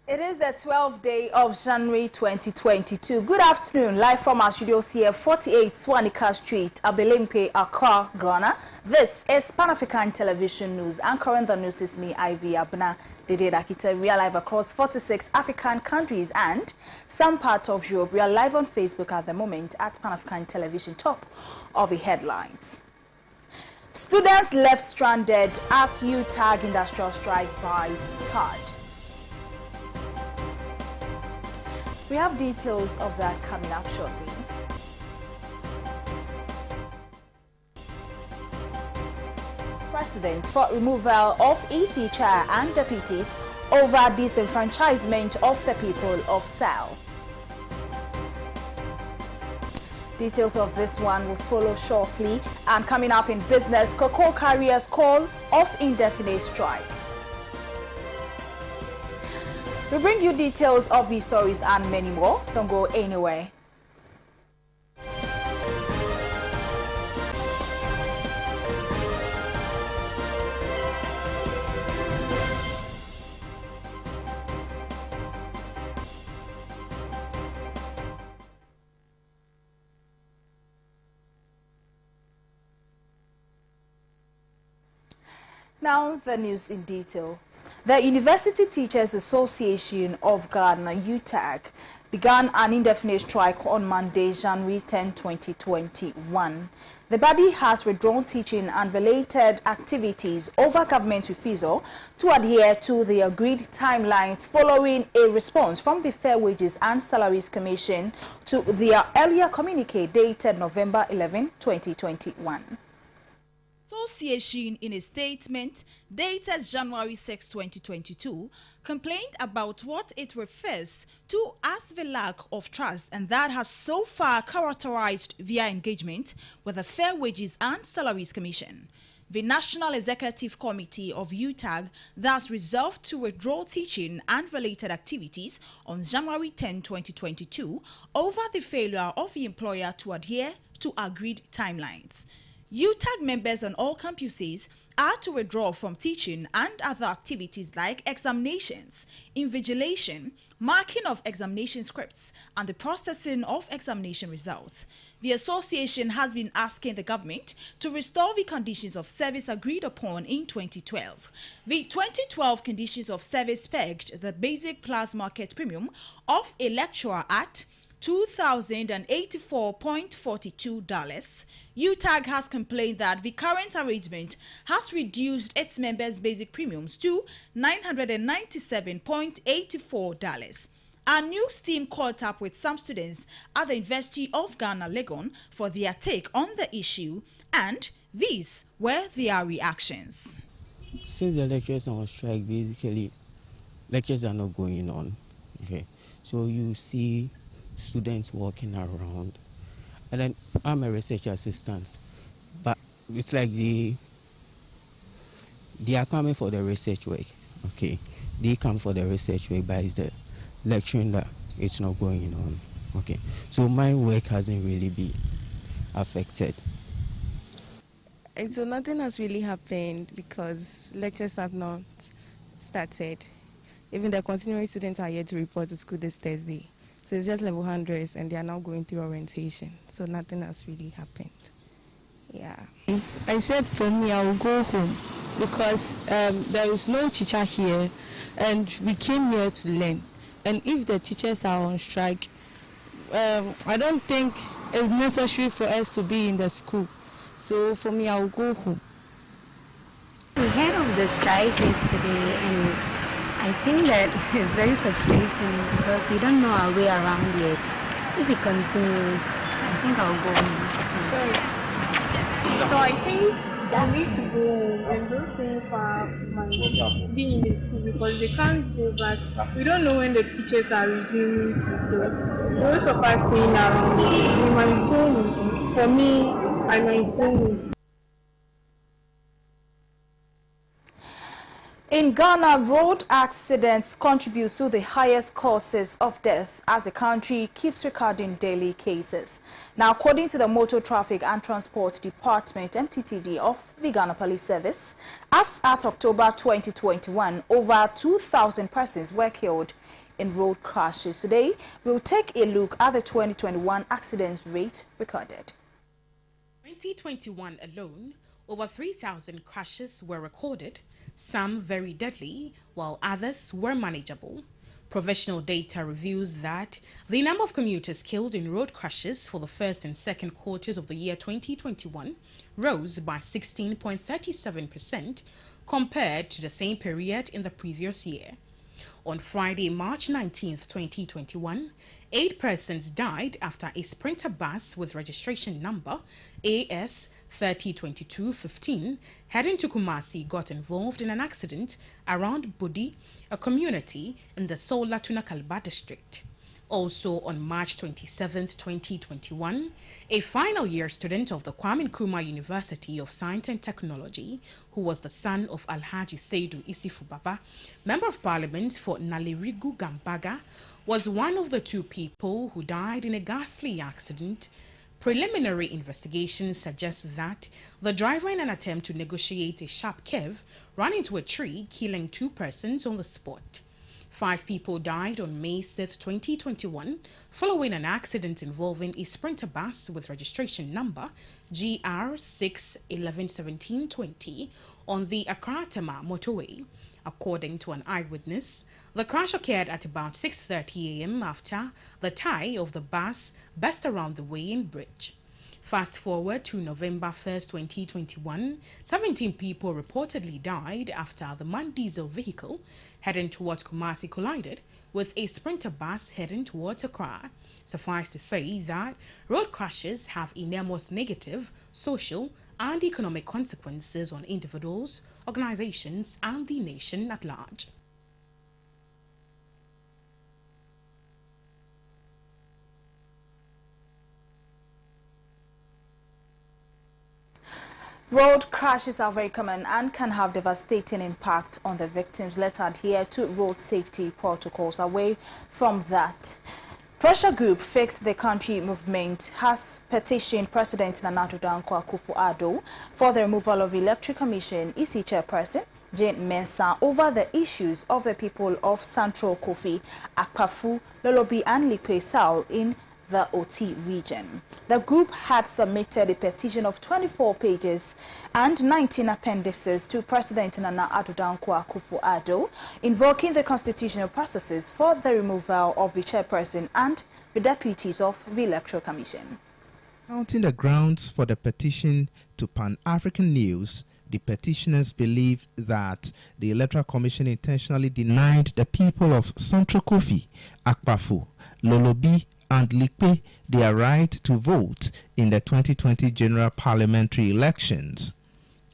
It is the 12th day of January 2022. Good afternoon. Live from our studios here, 48 Swanika Street, Abelempe, Accra, Ghana. This is Pan-African Television News. Anchoring the news is me, Ivy Abna. Dede Dakita. We are live across 46 African countries and some part of Europe. We are live on Facebook at the moment at Pan-African Television. Top of the headlines. Students left stranded as UTAG industrial strike bites hard. We have details of that coming up shortly. President for removal of EC chair and deputies over disenfranchisement of the people of Sal. Details of this one will follow shortly. And coming up in business, cocoa carriers call off indefinite strike. We bring you details of these stories and many more. Don't go anywhere. Now the news in detail. The University Teachers Association of Ghana, UTAG, began an indefinite strike on Monday, January 10, 2021. The body has withdrawn teaching and related activities over government refusal to adhere to the agreed timelines following a response from the Fair Wages and Salaries Commission to their earlier communique dated November 11, 2021. Association in a statement dated January 6, 2022, complained about what it refers to as the lack of trust and that has so far characterized their engagement with the Fair Wages and Salaries Commission. The National Executive Committee of UTAG thus resolved to withdraw teaching and related activities on January 10, 2022 over the failure of the employer to adhere to agreed timelines. UTAG members on all campuses are to withdraw from teaching and other activities like examinations, invigilation, marking of examination scripts, and the processing of examination results. The association has been asking the government to restore the conditions of service agreed upon in 2012. The 2012 conditions of service pegged the basic plus market premium of a lecturer at $2,084.42. UTAG has complained that the current arrangement has reduced its members' basic premiums to $997.84. A new team caught up with some students at the University of Ghana, Legon, for their take on the issue, and these were their reactions. Since the lectures are on strike, basically, lectures are not going on. Okay, so you see students walking around, and then I'm a research assistant, but it's like they are coming for the research work. Okay, they come for the research work, but it's the lecturing that it's not going on. Okay, so my work hasn't really been affected. And so nothing has really happened because lectures have not started. Even the continuing students are yet to report to school this Thursday. So it's just level 100s and they are now going through orientation. So nothing has really happened. Yeah. I said for me, I will go home because there is no teacher here and we came here to learn. And if the teachers are on strike, I don't think it's necessary for us to be in the school. So for me, I will go home. We heard of the strike yesterday and I think that it's very frustrating because we don't know our way around yet. If it continues, I think I'll go home. So I think I need to go home and don't stay far my being in the school because they can't go back. We don't know when the teachers are resuming to, so most of us staying around, we might go home. For me, I might go home. In Ghana, road accidents contribute to the highest causes of death as the country keeps recording daily cases. Now, according to the Motor Traffic and Transport Department, MTTD, of the Ghana Police Service, as at October 2021, over 2,000 persons were killed in road crashes. Today, we'll take a look at the 2021 accident rate recorded. 2021 alone, over 3,000 crashes were recorded, some very deadly, while others were manageable. Provisional data reveals that the number of commuters killed in road crashes for the first and second quarters of the year 2021 rose by 16.37% compared to the same period in the previous year. On Friday, March 19, 2021, 8 persons died after a Sprinter bus with registration number AS 302215 heading to Kumasi got involved in an accident around Budi, a community in the Solatuna Kalba district. Also on March 27, 2021, a final year student of the Kwame Nkrumah University of Science and Technology, who was the son of Alhaji Seidu Isifu Baba, Member of Parliament for Nalirigu Gambaga, was one of the 2 people who died in a ghastly accident. Preliminary investigations suggest that the driver, in an attempt to negotiate a sharp curve, ran into a tree, killing 2 persons on the spot. 5 people died on May 6, 2021, following an accident involving a Sprinter bus with registration number GR6111720 on the Accra-Tema motorway. According to an eyewitness, the crash occurred at about 6:30 a.m. after the tie of the bus burst around the weighing bridge. Fast forward to November 1st, 2021, 17 people reportedly died after the MAN diesel vehicle heading towards Kumasi collided with a Sprinter bus heading towards Accra. Suffice to say that road crashes have enormous negative social and economic consequences on individuals, organizations, and the nation at large. Road crashes are very common and can have devastating impact on the victims. Let's adhere to road safety protocols. Away from that, Pressure Group Fix the Country movement has petitioned President Nana Addo Dankwa Akufo-Addo for the removal of Electoral Commission EC Chairperson Jane Mensah over the issues of the people of Central Kofi, Akpafu, Lolobi and Lipe South in the OT region. The group had submitted a petition of 24 pages and 19 appendices to President Nana Addo Dankwa Akufo-Addo, invoking the constitutional processes for the removal of the chairperson and the deputies of the Electoral Commission. Counting the grounds for the petition to Pan-African News, the petitioners believe that the Electoral Commission intentionally denied the people of Central Kofi, Akpafu, Lolobi, and Lipe their right to vote in the 2020 general parliamentary elections.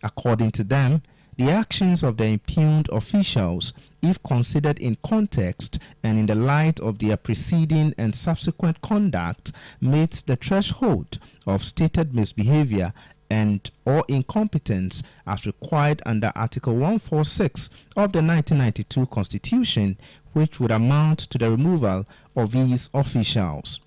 According to them, the actions of the impugned officials, if considered in context and in the light of their preceding and subsequent conduct, meets the threshold of stated misbehavior and or incompetence as required under Article 146 of the 1992 Constitution, which would amount to the removal of these officials.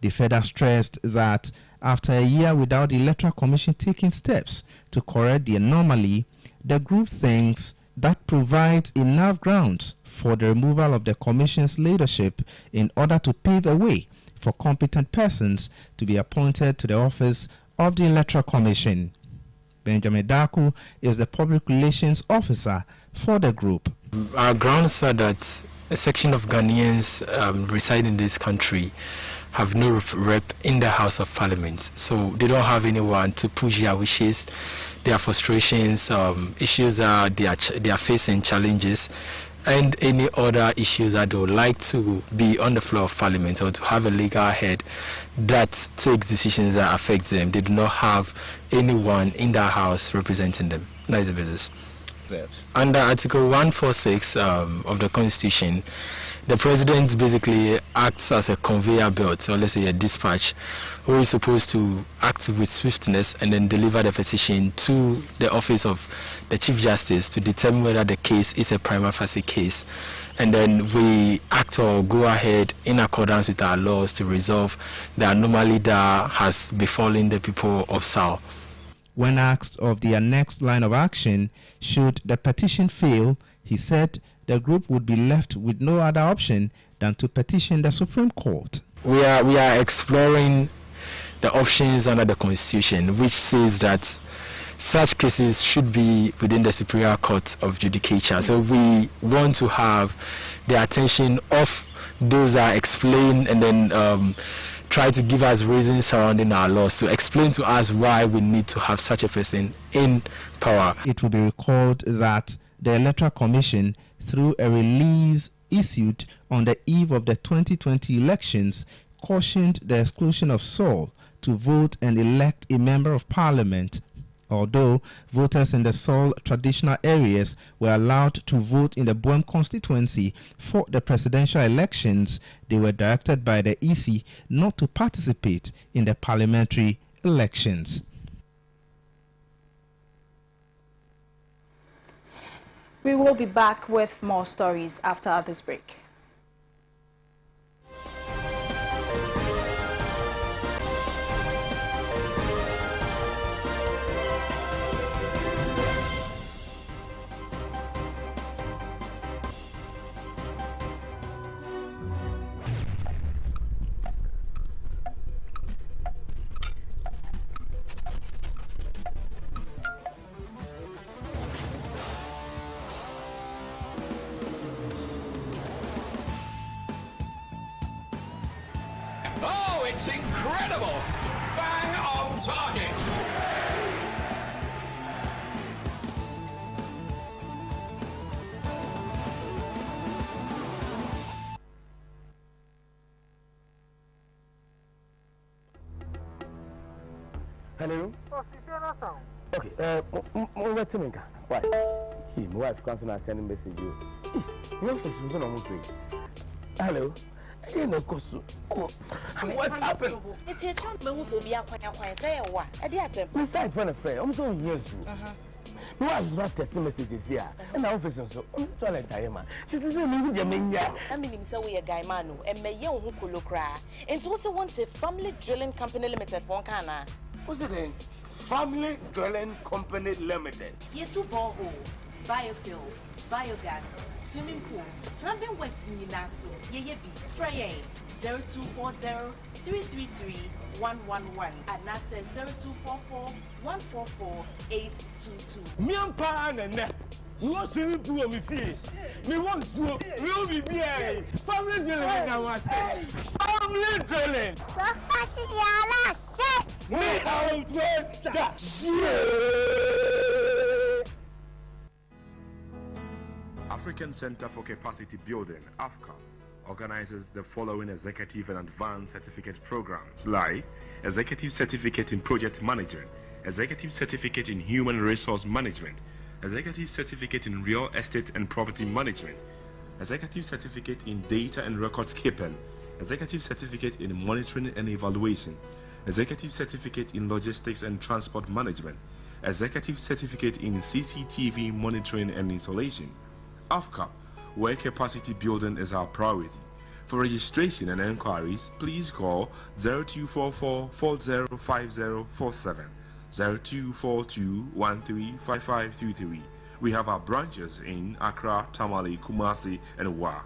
They further stressed that after a year without the Electoral Commission taking steps to correct the anomaly, the group thinks that provides enough grounds for the removal of the Commission's leadership in order to pave a way for competent persons to be appointed to the office of the Electoral Commission. Benjamin Daku is the public relations officer for the group. Our grounds are that a section of Ghanaians residing in this country have no rep in the House of Parliament, so they don't have anyone to push their wishes, their frustrations, issues that they are facing, challenges, and any other issues that they would like to be on the floor of Parliament or to have a legal head that takes decisions that affect them. They do not have anyone in the House representing them. That is the business. Under Article 146 of the Constitution, the president basically acts as a conveyor belt, or let's say a dispatch, who is supposed to act with swiftness and then deliver the petition to the office of the Chief Justice to determine whether the case is a prima facie case. And then we act or go ahead in accordance with our laws to resolve the anomaly that has befallen the people of Sao. When asked of their next line of action, should the petition fail, he said the group would be left with no other option than to petition the Supreme Court. We are exploring the options under the Constitution, which says that such cases should be within the Superior Court of Judicature. So we want to have the attention of those that explain and then try to give us reasons surrounding our laws, to explain to us why we need to have such a person in power. It will be recalled that the Electoral Commission, through a release issued on the eve of the 2020 elections, cautioned the exclusion of Seoul to vote and elect a member of parliament. Although voters in the Seoul traditional areas were allowed to vote in the Boeum constituency for the presidential elections, they were directed by the EC not to participate in the parliamentary elections. We will be back with more stories after this break. It's incredible! Bang on target! Hello? Okay, why? My wife comes and send a message you. Your office is going to hello? What's happened? It's a chunk who's will be a quiet say what? I dare say, besides one affair, I'm so young. My wife not testing messages here, and the office also. I'm trying to tell you, man. She says, I mean, so we a guy man, and may young who could look cry. And also wants a family drilling company limited for Kana. What's it then? Family Drilling Company Limited. Ye two borehole, biofuel, biogas, swimming pool, plumbing works in Naso, ye be Frey 0240 333 111 and that's 0244 144 822. Me and Pa and you want swimming pool on me fee. Me want to will be here. Family drilling now. Family drilling. Me out African Center for Capacity Building, AFCAP, organizes the following executive and advanced certificate programs like Executive Certificate in Project Management, Executive Certificate in Human Resource Management, Executive Certificate in Real Estate and Property Management, Executive Certificate in Data and Records Keeping, Executive Certificate in Monitoring and Evaluation, Executive Certificate in Logistics and Transport Management, Executive Certificate in CCTV Monitoring and Installation. AFCAP, where capacity building is our priority. For registration and enquiries, please call 0244 405047, 0242 135533. We have our branches in Accra, Tamale, Kumasi, and Wa.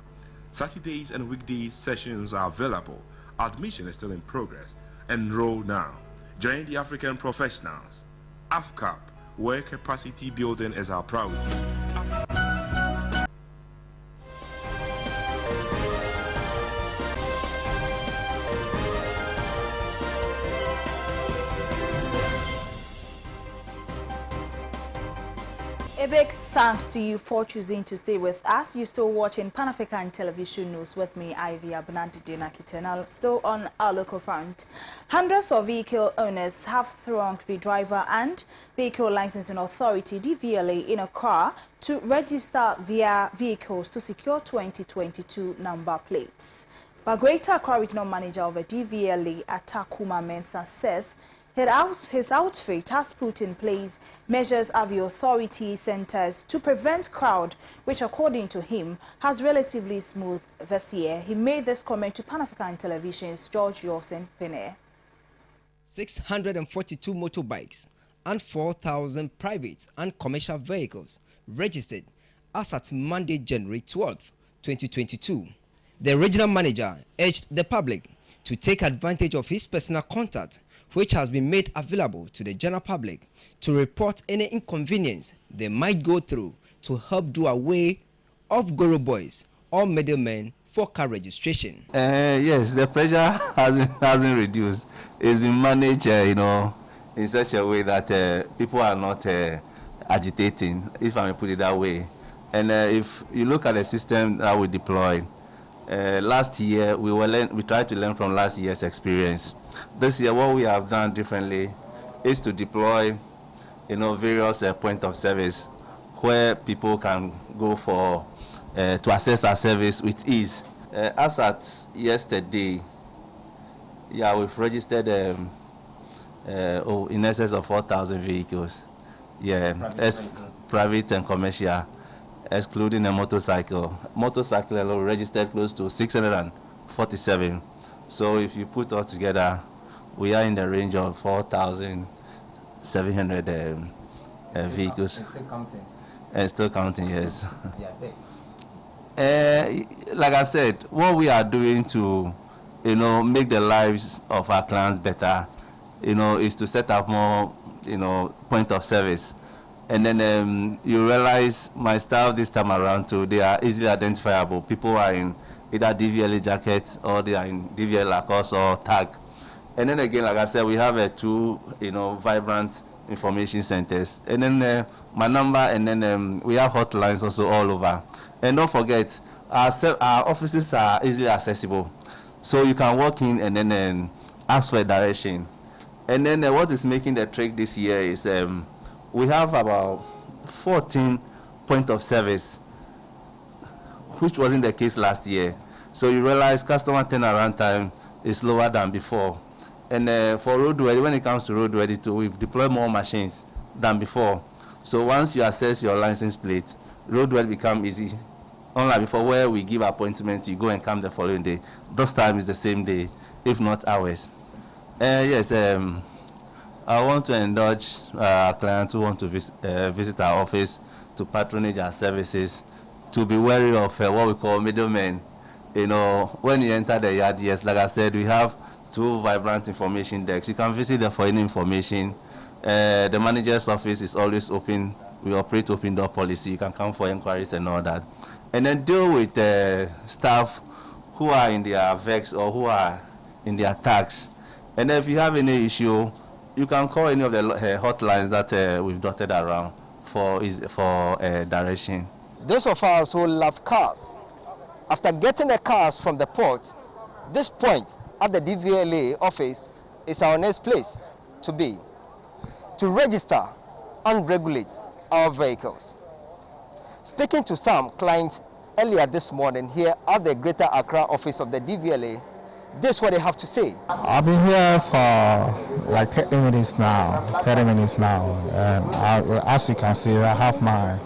Saturdays and weekdays sessions are available. Admission is still in progress. Enroll now. Join the African professionals. AFCAP, where capacity building is our priority. A big thanks to you for choosing to stay with us. You're still watching Pan-African Television News with me, Ivy Abnanti Dinakitenal. Still on our local front. Hundreds of vehicle owners have thronged the Driver and Vehicle Licensing Authority, DVLA, in Accra to register their vehicles to secure 2022 number plates. But Greater Accra Regional Manager of the DVLA, Atakuma Mensah, says his outfit has put in place measures at the authority centers to prevent crowd, which according to him has relatively smooth this year. He made this comment to Pan-African Television's George Yorsen Pene. 642 motorbikes and 4,000 private and commercial vehicles registered as at Monday, January 12, 2022. The regional manager urged the public to take advantage of his personal contact, which has been made available to the general public, to report any inconvenience they might go through to help do away of Goro boys or middlemen for car registration. Yes, the pressure hasn't reduced. It's been managed, in such a way that people are not agitating, if I may put it that way. And if you look at the system that we deployed, last year we tried to learn from last year's experience. This year, what we have done differently is to deploy, various points of service where people can go for to access our service with ease. As at yesterday, we've registered in excess of 4,000 vehicles. Private and commercial, excluding a motorcycle. Motorcycle alone registered close to 647. So if you put all together, we are in the range of 4,700 vehicles. And still counting. And still counting, yes. Like I said, what we are doing to, make the lives of our clients better, is to set up more, point of service. And then you realize my staff this time around too, they are easily identifiable. People are in either DVLA jacket or they are in DVLA Lacoste or tag. And then again, like I said, we have two, vibrant information centers. And then my number, and then we have hotlines also all over. And don't forget, our offices are easily accessible. So you can walk in and then ask for a direction. And then what is making the trick this year is we have about 14 points of service, which wasn't the case last year. So you realize customer turnaround time is lower than before. And for roadworthy, when it comes to roadworthy too, we've deployed more machines than before. So once you access your license plate, roadworthy becomes easy. Unlike before, where we give appointment, you go and come the following day. This time is the same day, if not hours. Yes, I want to indulge our clients who want to visit our office to patronage our services, to be wary of what we call middlemen. When you enter the yard, yes, like I said, we have 2 vibrant information decks. You can visit there for any information. The manager's office is always open. We operate open door policy. You can come for inquiries and all that. And then deal with staff who are in their VEX or who are in their tax. And if you have any issue, you can call any of the hotlines that we've dotted around for direction. Those of us who love cars, after getting the cars from the port, this point at the DVLA office is our next place to be, to register and regulate our vehicles. Speaking to some clients earlier this morning here at the Greater Accra office of the DVLA, this is what they have to say. I've been here for like 30 minutes now. As you can see, I have my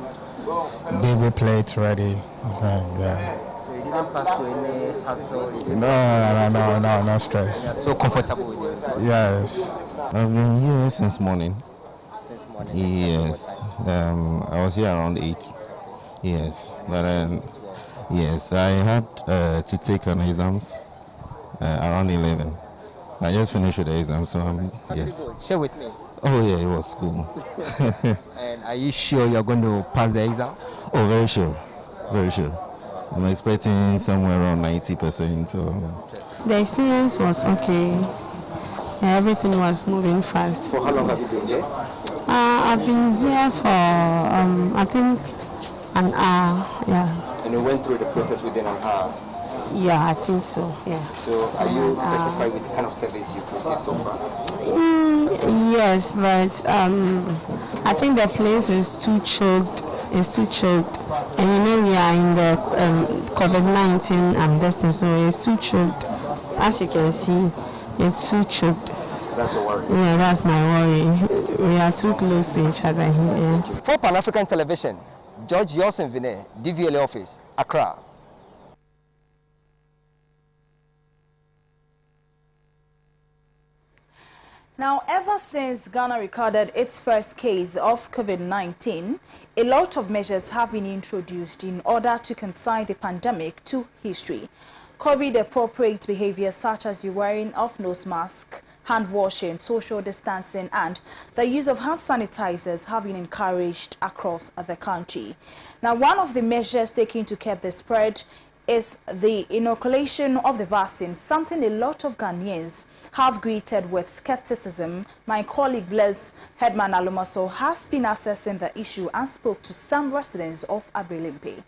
DV plate ready. Yeah. So you didn't pass through any hassle? No stress. You're so comfortable with it? Yes. I've been here since morning. Since morning? Yes. I was here around 8. Yes. But yes, I had to take an exams around 11. I just finished with the exam, so yes. Share with me. Oh yeah, it was cool. And are you sure you're going to pass the exam? Oh, very sure. Very sure. I'm expecting somewhere around 90%. So. The experience was okay. Everything was moving fast. For how long have you been here? I've been here for, I think, an hour, yeah. And you went through the process within an hour? Yeah, I think so, yeah. So are you satisfied with the kind of service you've received so far? Yes, but I think the place is too choked. It's too choked. And you know we are in the COVID-19 distance, so it's too choked. As you can see, it's too choked. That's your worry? Yeah, that's my worry. We are too close to each other here. Yeah. For Pan-African Television, George Yosin Vine, DVLA office, Accra. Now, ever since Ghana recorded its first case of COVID-19, a lot of measures have been introduced in order to consign the pandemic to history. COVID-appropriate behaviors such as the wearing of nose masks, hand washing, social distancing, and the use of hand sanitizers have been encouraged across the country. Now, one of the measures taken to curb the spread is the inoculation of the vaccine, something a lot of Ghanaians have greeted with skepticism. My colleague Blaise Headman Alumaso has been assessing the issue and spoke to some residents of Abelimpe.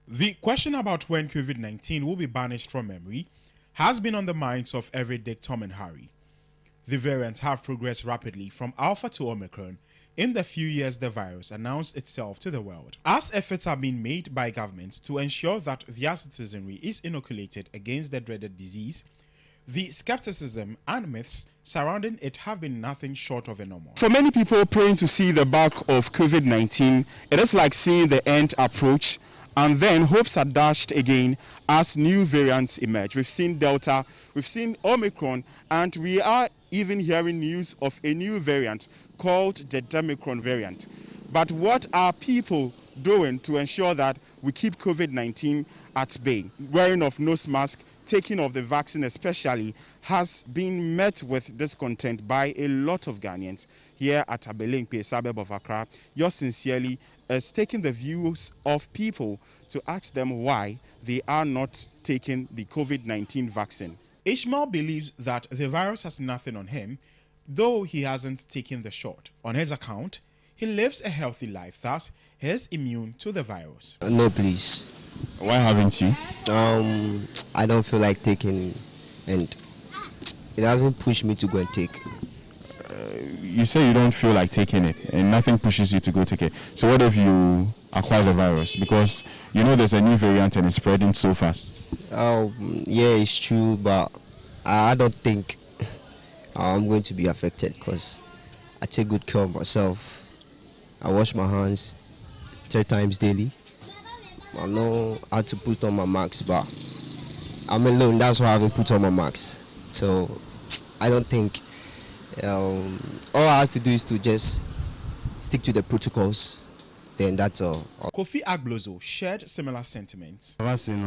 The question about when COVID-19 will be banished from memory has been on the minds of every Dick, Tom and Harry. The variants have progressed rapidly from Alpha to Omicron in the few years the virus announced itself to the world. As efforts are being made by governments to ensure that their citizenry is inoculated against the dreaded disease, the skepticism and myths surrounding it have been nothing short of enormous. For many people praying to see the back of COVID-19, it is like seeing the end approach, and then hopes are dashed again as new variants emerge. We've seen Delta, we've seen Omicron, and we are even hearing news of a new variant called the Demicron variant. But what are people doing to ensure that we keep COVID-19 at bay? Wearing of nose mask, taking of the vaccine especially, has been met with discontent by a lot of Ghanaians. Here at Abelimpe, suburb of Accra, yours sincerely is taking the views of people to ask them why they are not taking the COVID-19 vaccine. Ishmael believes that the virus has nothing on him, though he hasn't taken the shot. On his account, he lives a healthy life, thus he is immune to the virus. No, please. Why haven't you? I don't feel like taking, and it doesn't push me to go and take. You say you don't feel like taking it, and nothing pushes you to go take it. So what if you acquire the virus? Because you know there's a new variant and it's spreading so fast. Yeah, it's true, but I don't think I'm going to be affected because I take good care of myself. I wash my hands 3 times daily. I know how to put on my mask, but I'm alone. That's why I haven't put on my mask. So I don't think. All I have to do is to just stick to the protocols. Then that's all. Kofi Agblozo shared similar sentiments. Vaccine,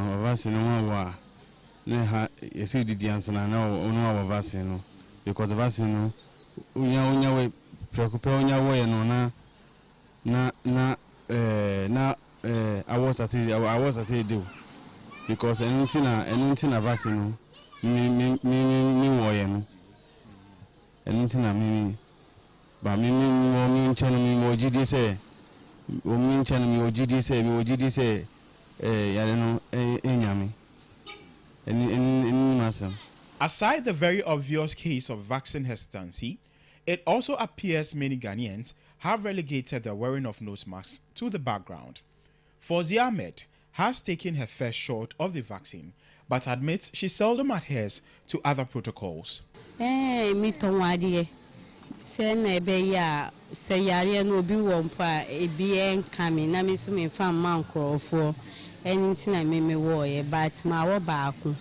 because the vaccine, I was at it do because anything a vaccine, me anything I mean, but me channel me more GD say, me channel me more GD say, I don't know, any Aside the very obvious case of vaccine hesitancy, it also appears many Ghanaians have relegated the wearing of nose masks to the background. Fauzi Ahmed has taken her first shot of the vaccine, but admits she seldom adheres to other protocols. Me tonwadie send a beya say yari no bi wompa e bi enkame na me so me fam man krofo anything I me wo but ma wo baako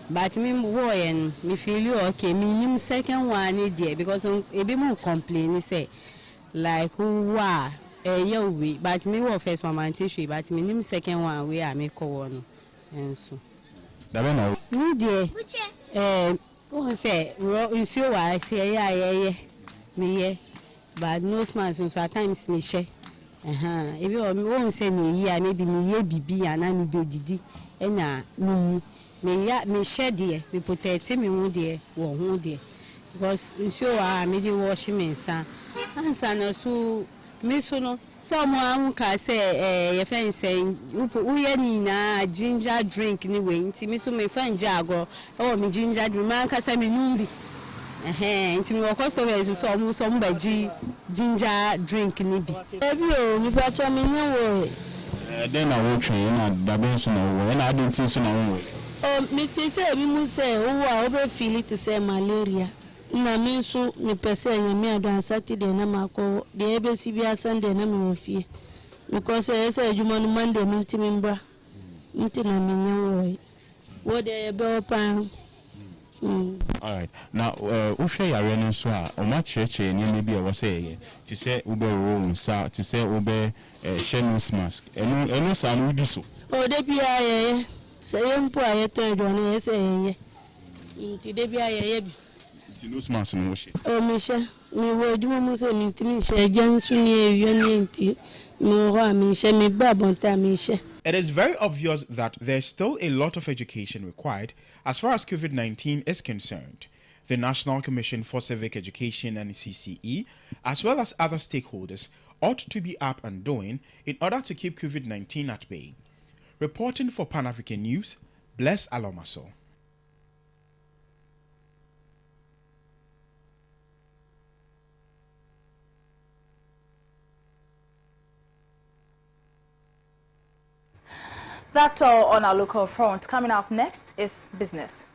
but me wo yen me feel okay me nim second one there because e be mo complain say like wa we but me wo first one tissue but me nim second one we are me ko no enso da be na me there oh say you see why I say yeah me but no smiles so at times me share if you won't say me yeah maybe me yeah bibi and I me be didi na me share there me protect me who there wo hu there because nsuo a me dey wash me nsa ansa na so me so no so mo an ka say ye fen say uye ni na ginger drink ni we nti me so me fen jago me ginger drink man ka say me numbi nti me customers so mo baji ginger drink ni bi ebi o ni pa cha me nyawo then I will train and the bench no and I didn't see no me te say bi mu say o obe feel it say malaria na me so me pese nya me adon Saturday na mako de ebe si bia Sunday na me ofie because say adwuma no Monday me ntimi mbra nti na me nyawo wo de ebe opan. All right. Now, we share your reason so o ma church ni maybe I was say to say ube room sa to say ube nose mask eno sa no di so o de bia ye say mpo aye to do na ye say ye nti de bia ye bi nti nose mask no she o mi she mi wo adwuma mu say mi ntimi she jansu ni ewia ni nti mi ho mi she mi ba bonta mi she. It is very obvious that there's still a lot of education required as far as COVID-19 is concerned. The National Commission for Civic Education and CCE, as well as other stakeholders, ought to be up and doing in order to keep COVID-19 at bay. Reporting for Pan-African News, Bless Alomaso. That's all on our local front. Coming up next is business.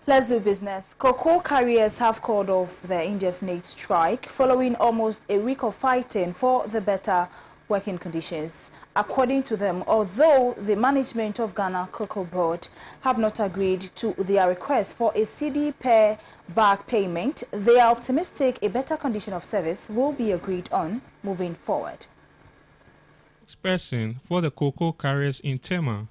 Let's do business. Cocoa carriers have called off their indefinite strike following almost a week of fighting for the better working conditions. According to them, although the management of Ghana Cocoa Board have not agreed to their request for a CD per bag payment, they are optimistic a better condition of service will be agreed on moving forward. Spokesperson for the cocoa carriers in Tema,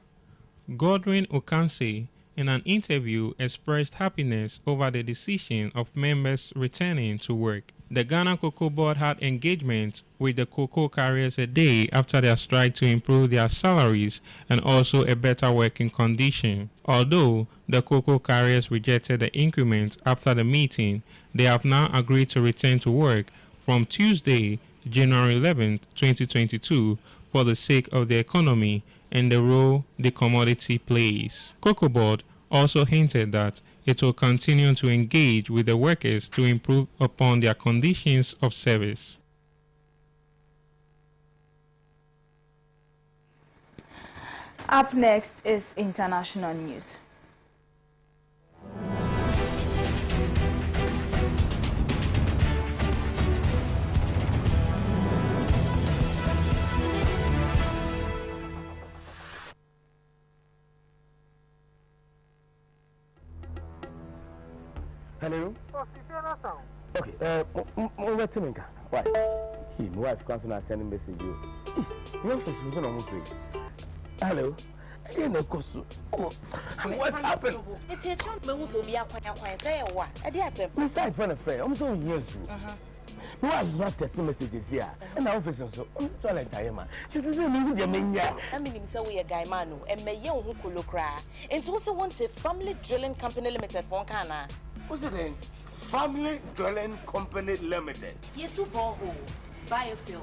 Godwin Okanse, in an interview expressed happiness over the decision of members returning to work. The Ghana Cocoa Board had engagement with the cocoa carriers a day after their strike to improve their salaries and also a better working condition. Although the cocoa carriers rejected the increment after the meeting, they have now agreed to return to work from Tuesday, January 11, 2022, for the sake of the economy and the role the commodity plays. Cocoa Board also hinted that it will continue to engage with the workers to improve upon their conditions of service. Up next is international news. Hello? Okay, why? My wife comes and send a message. Hello? What's happened? It's a chunk who will be a quiet say what? I dare say, besides, friend, I'm so young. No, I'm not testing messages here. And I'm so I'm trying to tell you, she says, I mean, so we a guy manu, and may young who could look cry. And also wants a family drilling company limited for Ghana. What's it then? Family Drilling Company Limited. Ye two borehole, biofuel,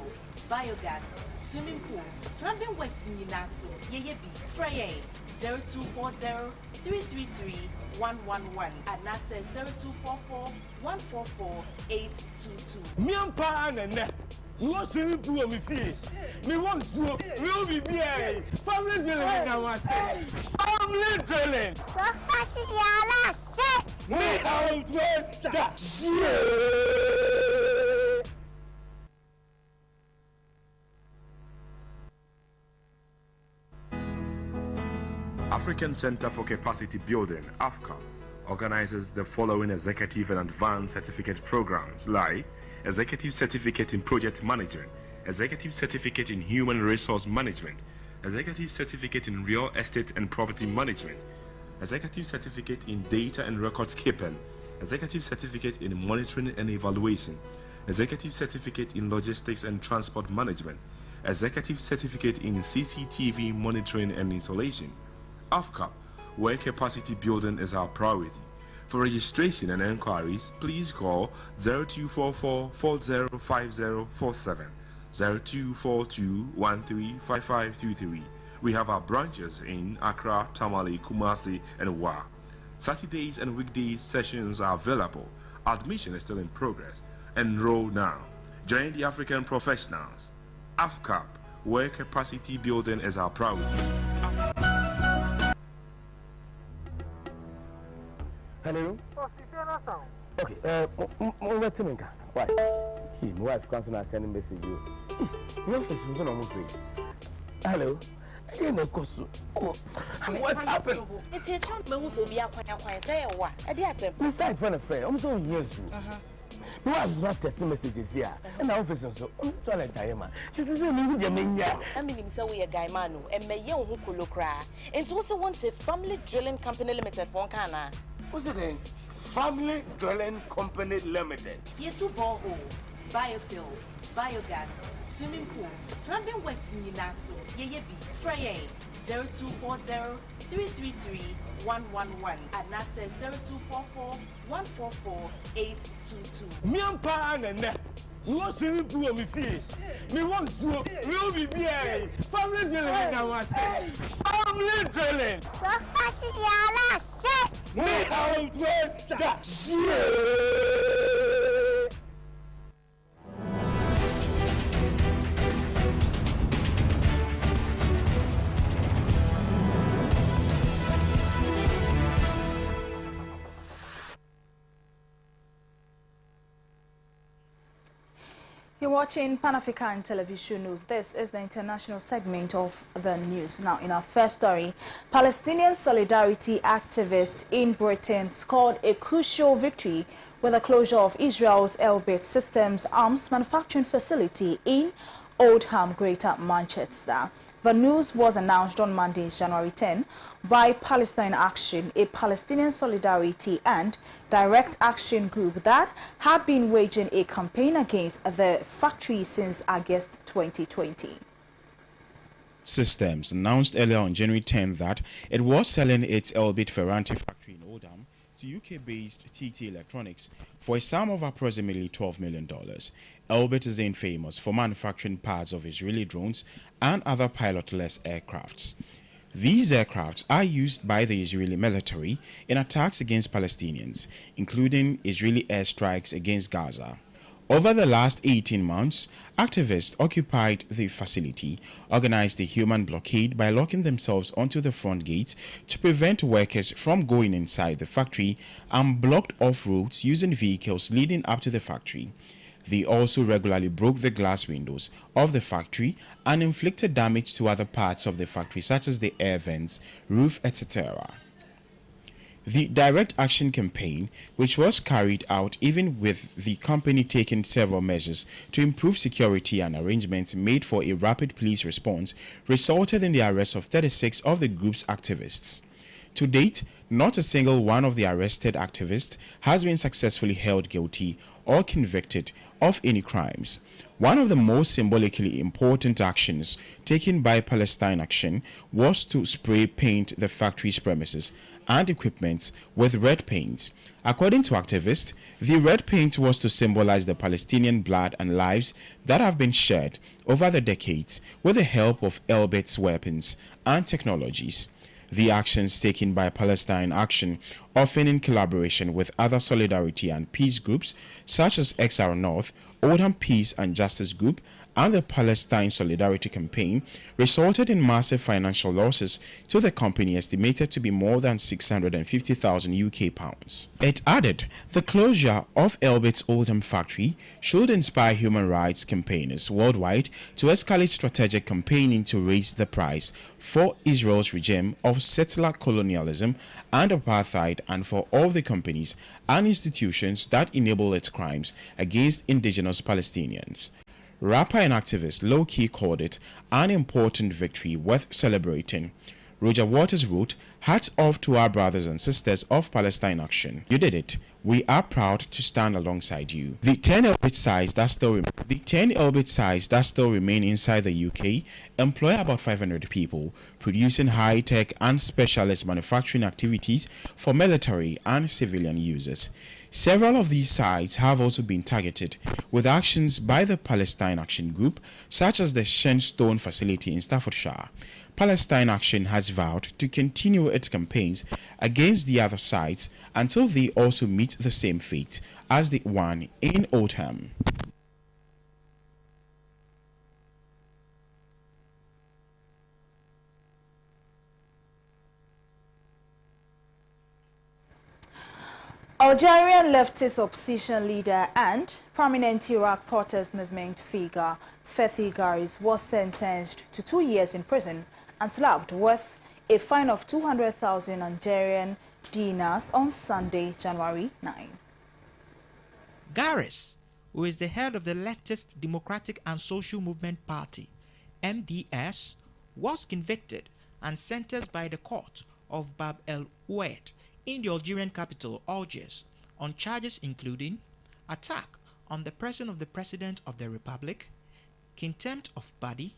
biogas, swimming pool, plumbing works in Naso, ye be Frey 0240 333 111 and NASA 0244 144 822. Miampa and you want swimming pool me see. Me want to will be here. Family drilling now. Family drilling. Me out that African Center for Capacity Building, AFCA, organizes the following executive and advanced certificate programs like Executive Certificate in Project Management, Executive Certificate in Human Resource Management, Executive Certificate in Real Estate and Property Management, Executive Certificate in Data and Records Keeping, Executive Certificate in Monitoring and Evaluation, Executive Certificate in Logistics and Transport Management, Executive Certificate in CCTV Monitoring and Installation. AFCAP, where capacity building is our priority. For registration and enquiries, please call 0244 405047, 0242135523. We have our branches in Accra, Tamale, Kumasi, and Wa. Saturdays and weekdays sessions are available. Admission is still in progress. Enroll now. Join the African professionals. AFCAP, where capacity building is our priority. Hello? Okay, why? My wife comes and I send a message you. Your office is going to free. Hello? What's happened? It's a chunk, but also be a quiet say what? I dare say, besides friend, I'm so here. No, I'm not testing messages here. And the office also, I'm trying to tell you, man. She says, I mean, so we a guy, Manu, and may young who could look cry. And also wants a family drilling company limited for Kana. What's it then? Family Drilling Company Limited. Here to borehole, biofuel, biogas, swimming pool, plumbing works in Nassau, Ye Frey 0240 333 111 and NASA 0244 144 822. Me and Pan and that. You want swimming pool me see? Me want to will be here. Family drilling now. Family drilling. What fashion you say? Me out with that. You're watching Pan-African Television News. This is the international segment of the news. Now, in our first story, Palestinian solidarity activists in Britain scored a crucial victory with the closure of Israel's Elbit Systems arms manufacturing facility in Oldham, Greater Manchester. The news was announced on Monday, January 10, by Palestine Action, a Palestinian solidarity and direct action group that had been waging a campaign against the factory since August 2020. Systems announced earlier on January 10 that it was selling its Elbit Ferranti factory in Oldham to UK-based TT Electronics for a sum of approximately $12 million. Elbit is infamous for manufacturing parts of Israeli drones and other pilotless aircrafts. These aircrafts are used by the Israeli military in attacks against Palestinians, including Israeli airstrikes against Gaza. Over the last 18 months, activists occupied the facility, organized a human blockade by locking themselves onto the front gates to prevent workers from going inside the factory, and blocked off roads using vehicles leading up to the factory. They also regularly broke the glass windows of the factory and inflicted damage to other parts of the factory, such as the air vents, roof, etc. The direct action campaign, which was carried out even with the company taking several measures to improve security and arrangements made for a rapid police response, resulted in the arrest of 36 of the group's activists. To date, not a single one of the arrested activists has been successfully held guilty or convicted of any crimes. One of the most symbolically important actions taken by Palestine Action was to spray paint the factory's premises and equipment with red paint. According to activists, the red paint was to symbolize the Palestinian blood and lives that have been shed over the decades with the help of Elbit's weapons and technologies. The actions taken by Palestine Action, often in collaboration with other solidarity and peace groups such as XR North, Oldham Peace and Justice Group, and the Palestine Solidarity Campaign resulted in massive financial losses to the company estimated to be more than 650,000 UK pounds. It added, the closure of Elbit's Oldham factory should inspire human rights campaigners worldwide to escalate strategic campaigning to raise the price for Israel's regime of settler colonialism and apartheid, and for all the companies and institutions that enable its crimes against indigenous Palestinians. Rapper and activist Low Key called it an important victory worth celebrating. Roger Waters wrote, "Hats off to our brothers and sisters of Palestine Action. You did it. We are proud to stand alongside you." The 10 Elbit sites that still remain inside the UK employ about 500 people, producing high-tech and specialist manufacturing activities for military and civilian users. Several of these sites have also been targeted with actions by the Palestine Action Group, such as the Shenstone facility in Staffordshire. Palestine Action has vowed to continue its campaigns against the other sites until they also meet the same fate as the one in Oldham. Algerian leftist opposition leader and prominent Iraq protest movement figure Fethi Garis was sentenced to 2 years in prison and slapped with a fine of 200,000 Algerian dinars on Sunday, January 9. Garis, who is the head of the leftist Democratic and Social Movement Party, MDS, was convicted and sentenced by the court of Bab el Oued in the Algerian capital, Algiers, on charges including attack on the person of the President of the Republic, contempt of body,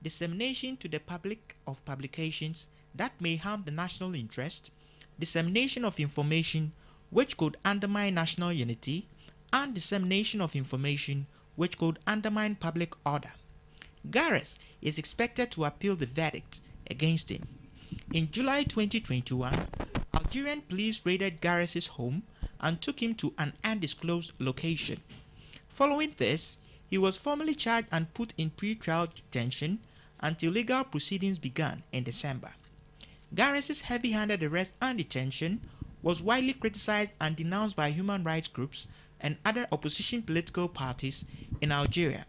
dissemination to the public of publications that may harm the national interest, dissemination of information which could undermine national unity, and dissemination of information which could undermine public order. Garis is expected to appeal the verdict against him. In July 2021, Algerian police raided Garis's home and took him to an undisclosed location. Following this, he was formally charged and put in pre-trial detention until legal proceedings began in December. Garis's heavy-handed arrest and detention was widely criticized and denounced by human rights groups and other opposition political parties in Algeria.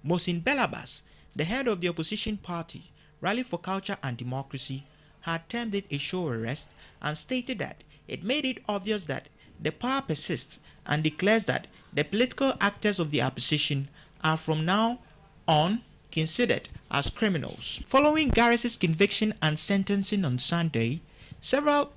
Mohsin Belabas, the head of the opposition party, Rally for Culture and Democracy, had termed it a show arrest and stated that it made it obvious that the power persists and declares that the political actors of the opposition are from now on considered as criminals. Following Garis's conviction and sentencing on Sunday, several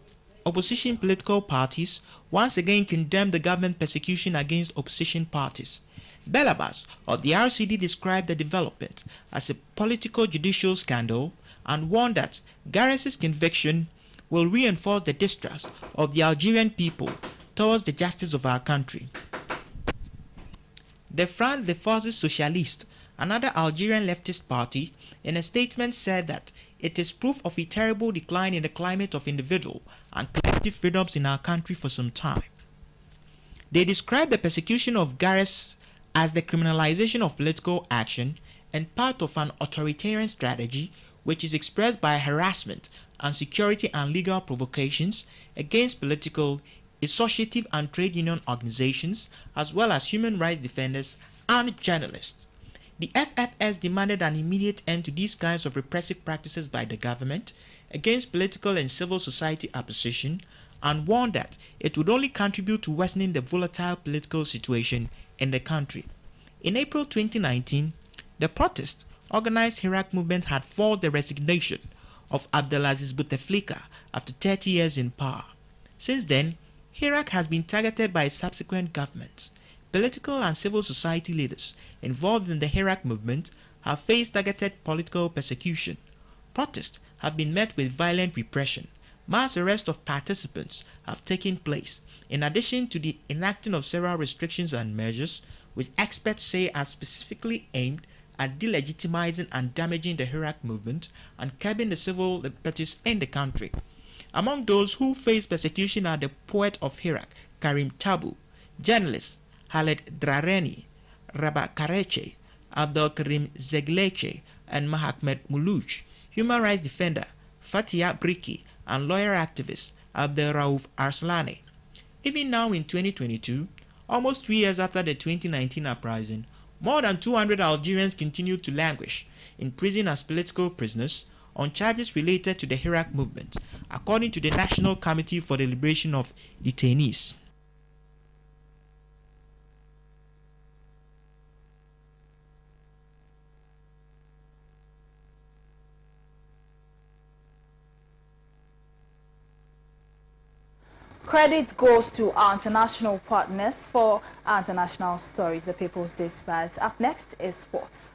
opposition political parties once again condemned the government persecution against opposition parties. Belabas of the RCD described the development as a political judicial scandal and warned that Garis's conviction will reinforce the distrust of the Algerian people towards the justice of our country. The Front des Forces Socialistes, another Algerian leftist party, in a statement said that it is proof of a terrible decline in the climate of individual and collective freedoms in our country for some time. They described the persecution of Garis as the criminalization of political action and part of an authoritarian strategy which is expressed by harassment and security and legal provocations against political, associative and trade union organizations, as well as human rights defenders and journalists. The FFS demanded an immediate end to these kinds of repressive practices by the government against political and civil society opposition and warned that it would only contribute to worsening the volatile political situation in the country. In April 2019, the protest organized Hirak movement had forced the resignation of Abdelaziz Bouteflika after 30 years in power. Since then, Hirak has been targeted by subsequent governments. Political and civil society leaders involved in the Hirak movement have faced targeted political persecution. Protests have been met with violent repression. Mass arrests of participants have taken place, in addition to the enacting of several restrictions and measures which experts say are specifically aimed at delegitimizing and damaging the Hirak movement and curbing the civil liberties in the country. Among those who face persecution are the poet of Hirak, Karim Tabu, journalists Khaled Drareni, Rabah Kareche, Abdelkarim Zegleche, and Mahamed Muluj, human rights defender Fatia Briki, and lawyer activist Abdelraouf Arslani. Even now in 2022, almost 3 years after the 2019 uprising, more than 200 Algerians continue to languish in prison as political prisoners on charges related to the Hirak movement, according to the National Committee for the Liberation of Detainees. Credit goes to our international partners for our international stories, the People's Dispatch. Up next is sports.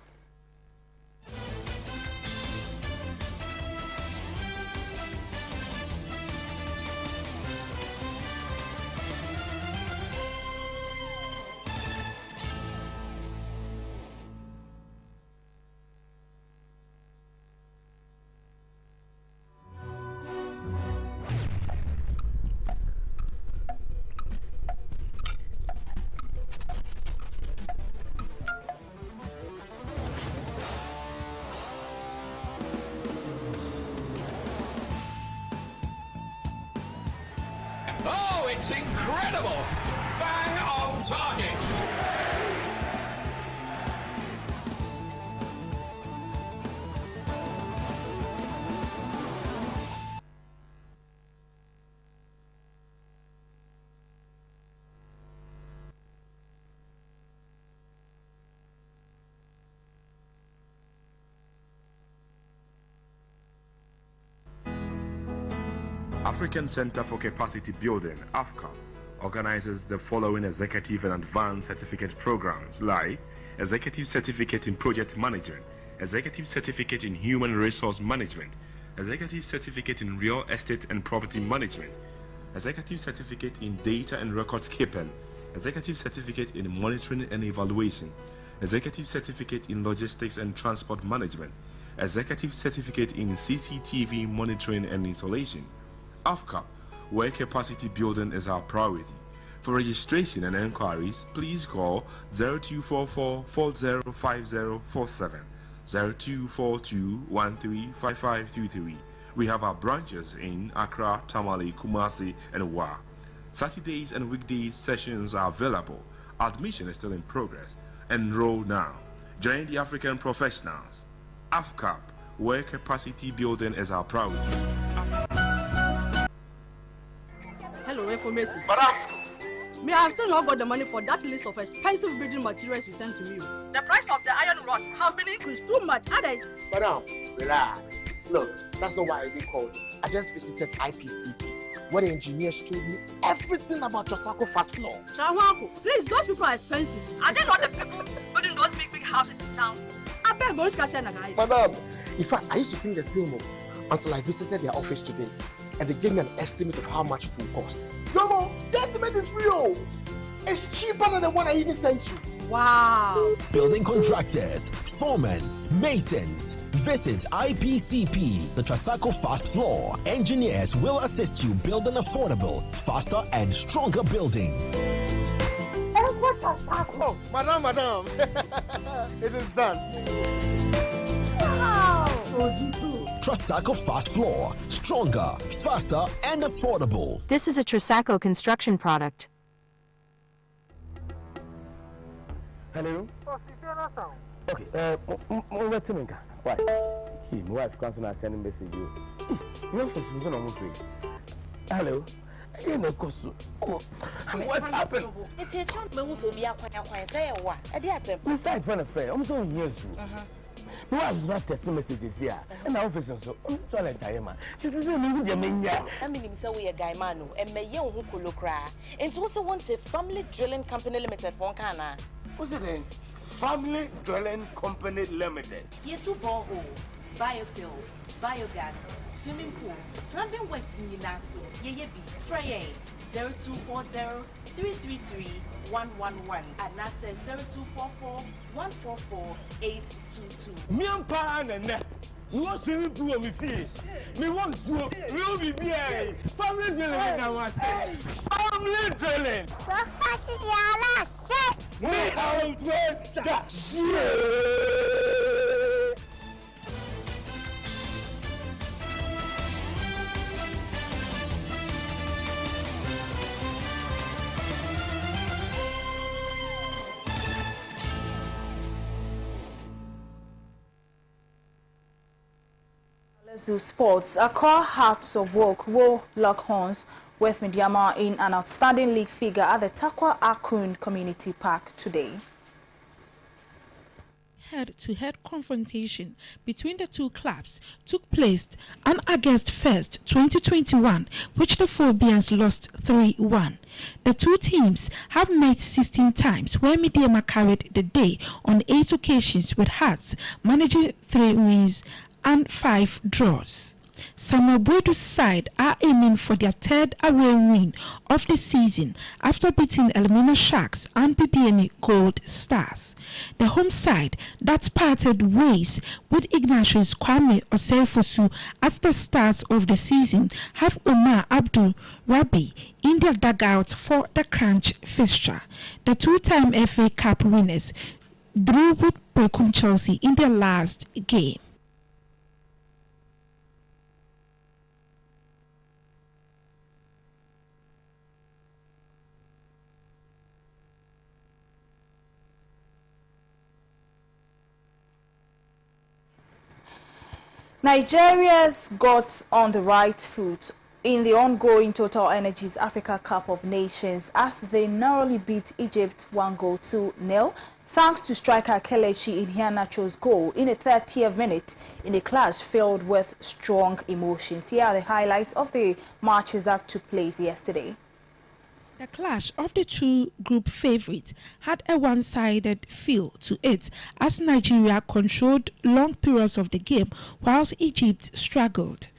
Oh, it's incredible! Bang on target! African Center for Capacity Building, AFCAP, organizes the following executive and advanced certificate programs like Executive Certificate in Project Management, Executive Certificate in Human Resource Management, Executive Certificate in Real Estate and Property Management, Executive Certificate in Data and Records Keeping, Executive Certificate in Monitoring and Evaluation, Executive Certificate in Logistics and Transport Management, Executive Certificate in CCTV Monitoring and Installation. AFCAP, where capacity building is our priority. For registration and enquiries, please call 0244 405047, 0242135523. We have our branches in Accra, Tamale, Kumasi, and Wa. Saturdays and weekdays sessions are available. Admission is still in progress. Enroll now. Join the African professionals. AFCAP, where capacity building is our priority. Hello, information. Barasco. Me, I have still not got the money for that list of expensive building materials you sent to me. The price of the iron rods have been increased too much, added. Madam, relax. Look, that's not why I even called. I just visited IPCP, where the engineers told me everything about Trasacco Fast Floor. Trawanko, please, those people are expensive. Are they not the people building those big houses in town? I beg going to Madam, in fact, I used to think the same until I visited their office today. And they gave me an estimate of how much it will cost. No, the estimate is free. It's cheaper than the one I even sent you. Wow. Building contractors, foremen, masons. Visit IPCP, the Trasacco Fast Floor. Engineers will assist you build an affordable, faster, and stronger building. Oh, madam. It is done. Wow. Trasacco Fast Floor. Stronger, faster, and affordable. This is a Trasacco construction product. Hello? Okay, why? My wife comes and send a message. Hello? What's happened? It's a chunk, but also be a quiet say what? I dare say, besides, friend, I'm so near you. No, I was not testing messages here. And our officer, so I'm trying to tell you, man. She says, I mean, so we a guy, Manu, and may young who could look cry. And also wants a family drilling company limited for Kana. What's it then? Family Drilling Company Limited. Ye two borehole, biofuel, biogas, swimming pool, plumbing works in Nassau, ye be Frey 0240 333 111 and NASA 0244 144 822. Me and Pa and Net. You want swimming pool on me see? Me want to will be here. Family drilling now. Family drilling. The fashion is Me out Let's do sports. Accra Hearts of Oak will lock horns with Mediama in an outstanding league figure at the Takwa Akun Community Park today. Head-to-head confrontation between the two clubs took place on August 1st, 2021, which the Phobians lost 3-1. The two teams have met 16 times, where Mediama carried the day on 8 occasions, with Hearts managing 3 wins and 5 draws. Samuel Boydu's side are aiming for their 3rd away win of the season after beating Elmina Sharks and BBNE Gold Stars. The home side that parted ways with Ignatius Kwame Osefosu at the start of the season have Omar Abdul Rabi in their dugout for the crunch fixture. The 2-time FA Cup winners drew with Bekum Chelsea in their last game. Nigeria's got on the right foot in the ongoing Total Energies Africa Cup of Nations as they narrowly beat Egypt 1-0 thanks to striker Kelechi Iheanacho's goal in the 30th minute in a clash filled with strong emotions. Here are the highlights of the matches that took place yesterday. The clash of the two group favorites had a one-sided feel to it as Nigeria controlled long periods of the game whilst Egypt struggled.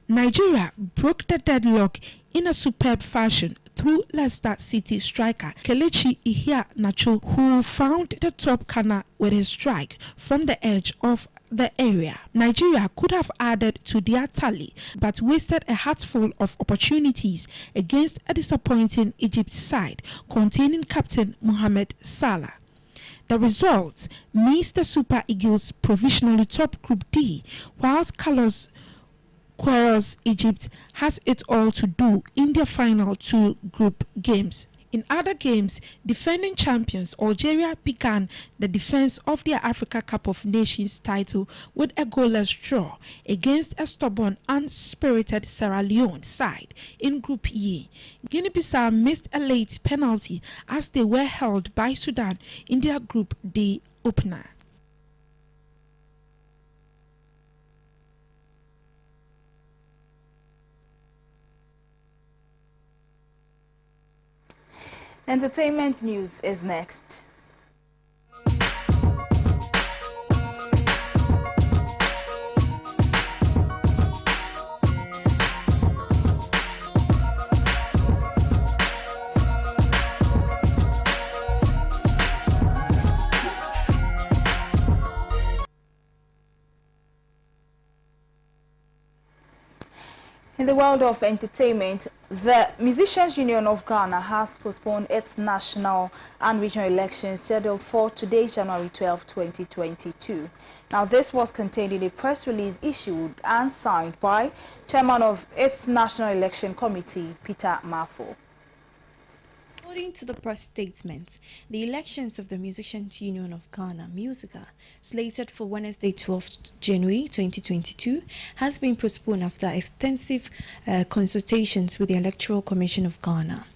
Nigeria broke the deadlock in a superb fashion through Leicester City striker Kelechi Iheanacho, who found the top corner with his strike from the edge of the area. Nigeria could have added to their tally but wasted a hatful of opportunities against a disappointing Egypt side containing captain Mohamed Salah. The result means the Super Eagles provisionally top Group D, whilst Carlos Queiroz Egypt has it all to do in their final 2 group games. In other games, defending champions Algeria began the defense of their Africa Cup of Nations title with a goalless draw against a stubborn and spirited Sierra Leone side in Group E. Guinea-Bissau missed a late penalty as they were held by Sudan in their Group D opener. Entertainment news is next. In the world of entertainment, the Musicians Union of Ghana has postponed its national and regional elections scheduled for today, January 12, 2022. Now, this was contained in a press release issued and signed by Chairman of its National Election Committee, Peter Mafo. According to the press statement, the elections of the Musicians Union of Ghana, MUSIGA, slated for Wednesday 12th January 2022, has been postponed after extensive consultations with the Electoral Commission of Ghana.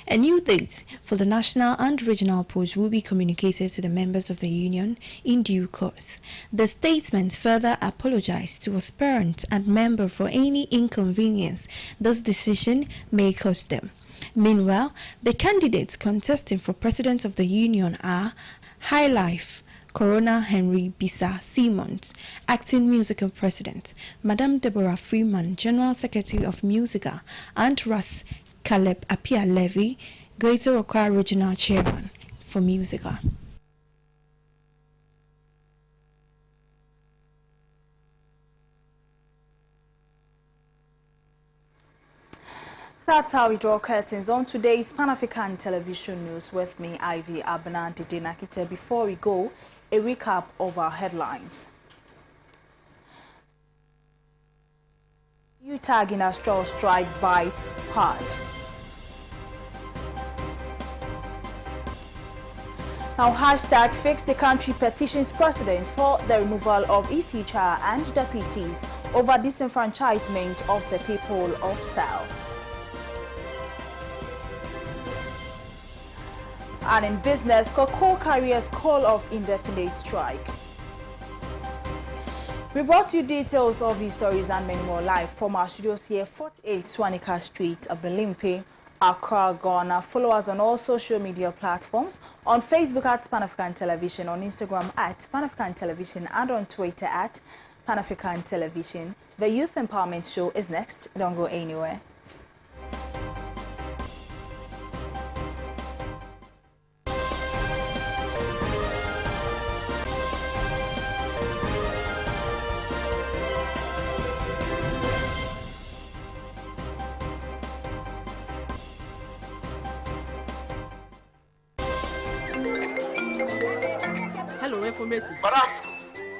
A new date for the national and regional polls will be communicated to the members of the union in due course. The statement further apologized to aspirants and members for any inconvenience this decision may cause them. Meanwhile, the candidates contesting for president of the union are High Life, Corona Henry Bisa Simmons, acting musical president, Madame Deborah Freeman, general secretary of MUSIGA, and Ras Caleb Apia Levy, Greater Accra regional chairman for MUSIGA. That's how we draw curtains on today's Pan-African Television News. With me, Ivy Abena Didinakite. Before we go, a recap of our headlines. UTAG industrial strike bites hard. Now, hashtag Fix the Country petitions president for the removal of EC chair and deputies over disenfranchisement of the people of South. And in business, cocoa carriers call off indefinite strike. We brought you details of these stories and many more live from our studios here, 48 Swanika Street, Belimpe, Accra, Ghana. Follow us on all social media platforms, on Facebook at Pan-African Television, on Instagram at Pan-African Television, and on Twitter at Pan-African Television. The Youth Empowerment Show is next. Don't go anywhere. Hello, information. Barasco.